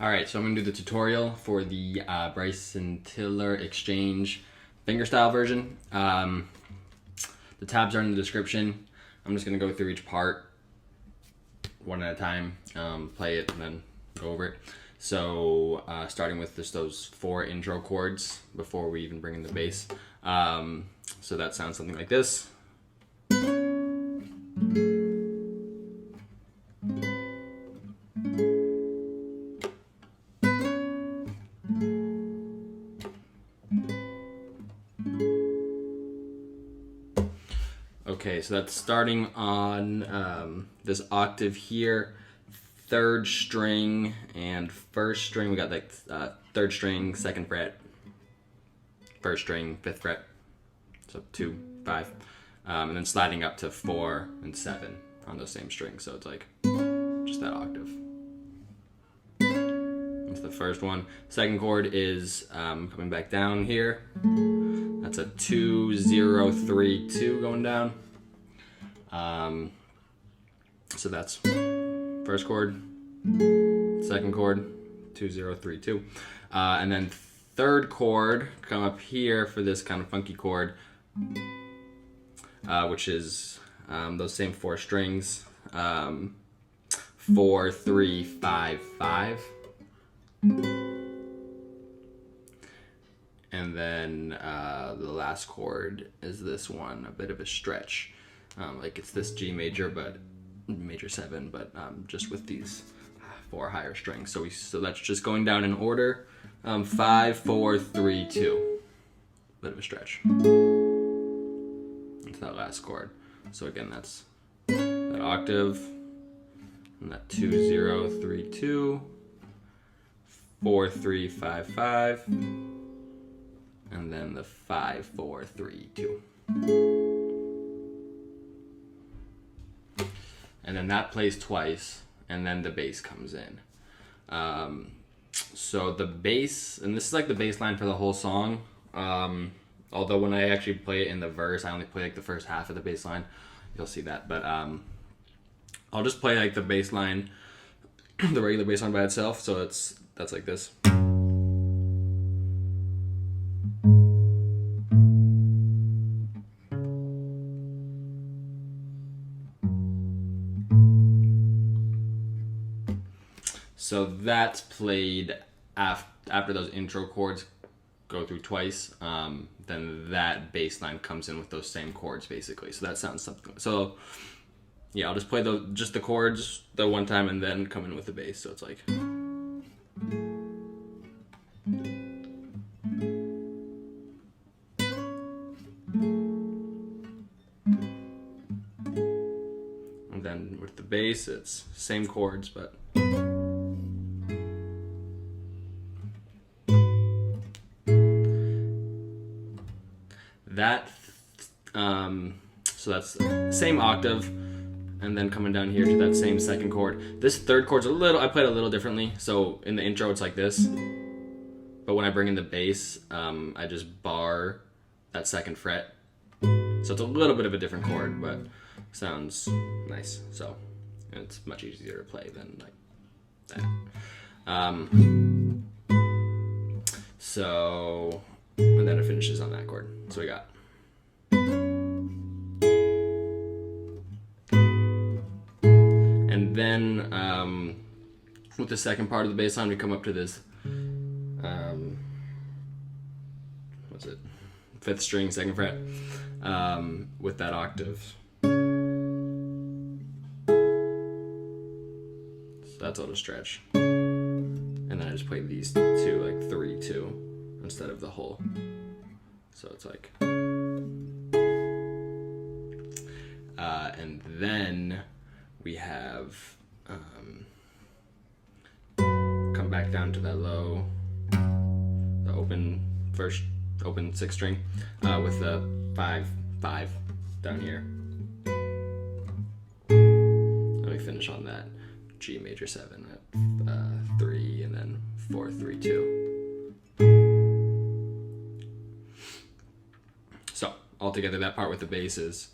All right, so I'm gonna do the tutorial for the Bryson Tiller Exchange fingerstyle version. The tabs are in the description. I'm just gonna go through each part one at a time, play it, and then go over it. So starting with just those 4 intro chords before we even bring in the bass. So that sounds something like this. Okay, so that's starting on this octave here, 3rd string and 1st string. We got like 3rd string, 2nd fret, 1st string, 5th fret, so 2, 5, and then sliding up to 4 and 7 on those same strings. So it's like just that octave. That's the first one. 2nd chord is coming back down here. That's a 2, 0, 3, 2 going down. So that's 1st chord, 2nd chord, 2, 0, 3, 2. And then 3rd chord, come up here for this kind of funky chord, which is those same 4 strings, 4, 3, 5, 5. And then the last chord is this one, a bit of a stretch. Like it's this G major, but major 7, but just with these 4 higher strings. So that's just going down in order. 5, 4, 3, 2. Bit of a stretch. Into that last chord. So again, that's that octave, and that 2, 0, 3, 2, 4, 3, 5, 5. And then the 5, 4, 3, 2. And then that plays twice, and then the bass comes in. So the bass, and this is like the bass line for the whole song. Although when I actually play it in the verse, I only play like the first half of the bass line. You'll see that. But I'll just play like the bass line, the regular bass line by itself. So that's like this. So that's played after those intro chords go through twice. Then that bass line comes in with those same chords basically. So that sounds something. So yeah, I'll just play just the chords the one time and then come in with the bass. So it's like. And then with the bass, it's same chords, but. That, so that's same octave, and then coming down here to that same 2nd chord. This 3rd chord's I played a little differently. So in the intro, it's like this, but when I bring in the bass, I just bar that 2nd fret. So it's a little bit of a different chord, but sounds nice. So it's much easier to play than like that. So. And then it finishes on that chord. So we got. And then with the 2nd part of the bass line, we come up to this, what's it? 5th string, 2nd fret, with that octave. So that's all the stretch. And then I just play these 2, like 3, 2. Instead of the whole. So it's like. And then we have come back down to that low, the open 6th string with the 5, 5 down here. And we finish on that G major 7 at 3, and then 4, 3, 2. So, altogether, that part with the bass is.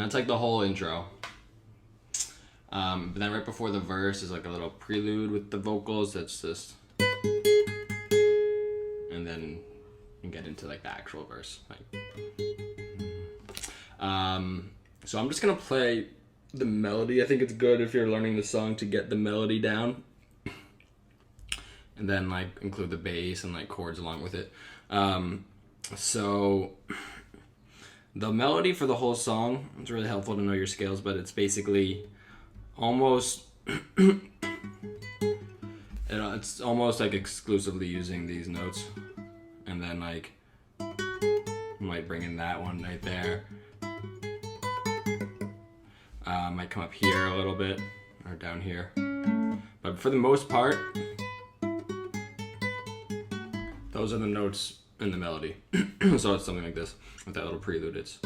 That's like the whole intro. But then right before the verse is like a little prelude with the vocals. That's just, and then you get into like the actual verse. So I'm just gonna play the melody. I think it's good if you're learning the song to get the melody down, and then like include the bass and like chords along with it. So the melody for the whole song, it's really helpful to know your scales, but it's basically almost it's almost like exclusively using these notes, and then like might bring in that one right there. Might come up here a little bit or down here, but for the most part those are the notes in the melody. So it's something like this with that little prelude. It's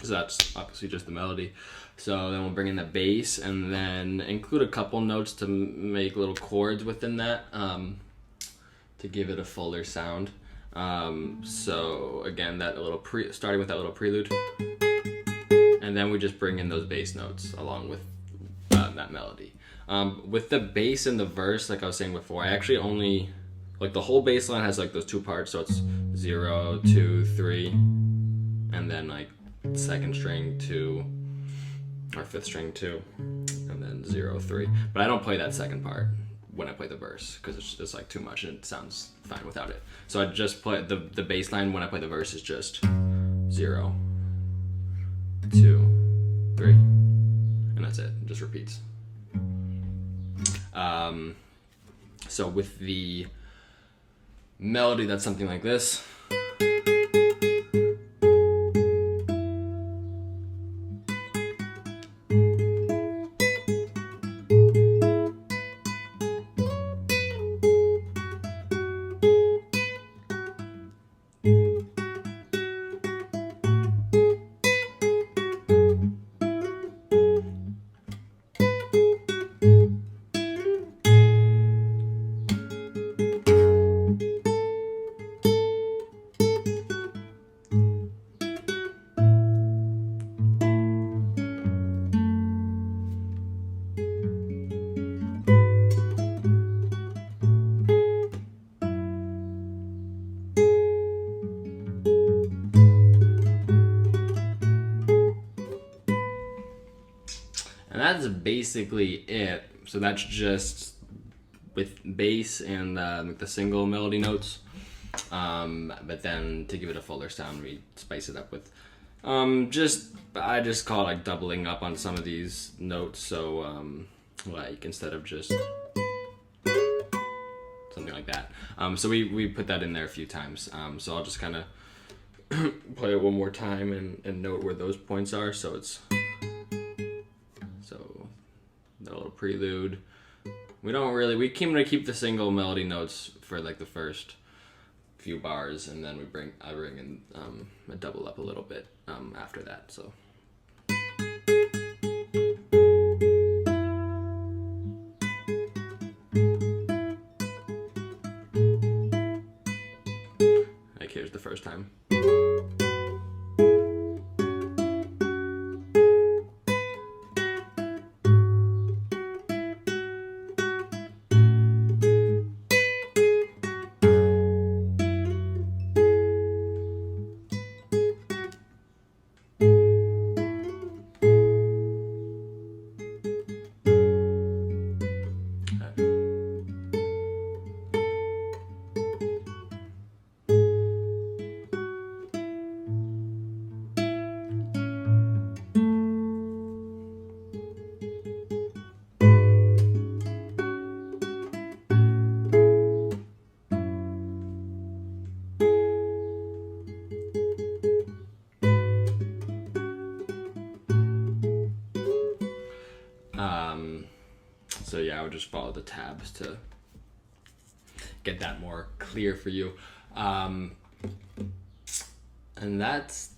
so that's obviously just the melody. So then we'll bring in the bass and then include a couple notes to make little chords within that, to give it a fuller sound. So again, that little starting with that little prelude, and then we just bring in those bass notes along with that melody. With the bass in the verse, like I was saying before, I actually only like the whole bass line has like those two parts, so it's 0, 2, 3, and then like second string 2 or fifth string 2, and then 0, 3. But I don't play that second part when I play the verse because it's just like too much and it sounds fine without it. So I just play the bass line when I play the verse is just 0, 2, 3, and that's it. It just repeats. So with the melody, that's something like this. And that's basically it. So that's just with bass and the single melody notes. But then to give it a fuller sound, we spice it up with I just call it like doubling up on some of these notes. So like instead of just something like that. So we put that in there a few times. So I'll just kind of play it one more time and note where those points are. So it's that little prelude. We keep the single melody notes for like the first few bars, and then I bring in a double up a little bit after that. So like here's the first time. So yeah, I would just follow the tabs to get that more clear for you. And that's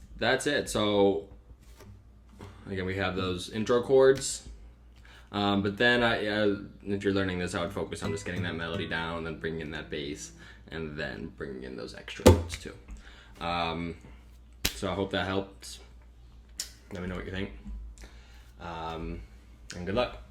it. So again, we have those intro chords. But then if you're learning this, I would focus on just getting that melody down, and then bringing in that bass, and then bringing in those extra notes too. So I hope that helps. Let me know what you think. And good luck.